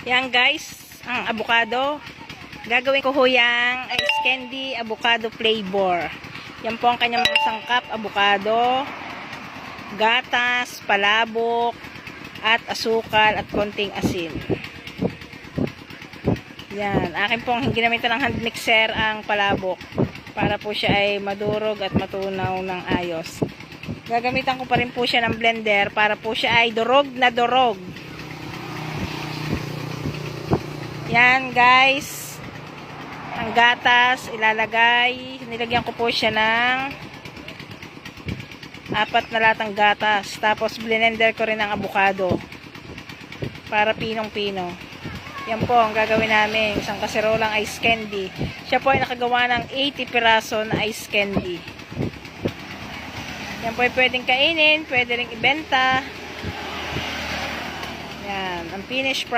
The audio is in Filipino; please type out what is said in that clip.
Yan guys, ang avocado. Gagawin ko ho yang ice candy avocado flavor. Yan po ang kanyang mga sangkap: avocado, gatas, palabok, at asukal at konting asin. Yan, akin pong ginamitan ng hand mixer ang palabok para po siya ay madurog at matunaw ng ayos. Gagamitan ko pa rin po siya ng blender para po siya ay durog na durog. Yan guys, ang gatas ilalagay, nilagyan ko po siya ng 4 na latang gatas, tapos blender ko rin ang avocado para pinong-pino. Yan po ang gagawin namin, isang kaserolang ice candy. Siya po ay nakagawa ng 80 piraso na ice candy. Yan po ay pwedeng kainin, pwede rin ibenta. Yan, ang finished product.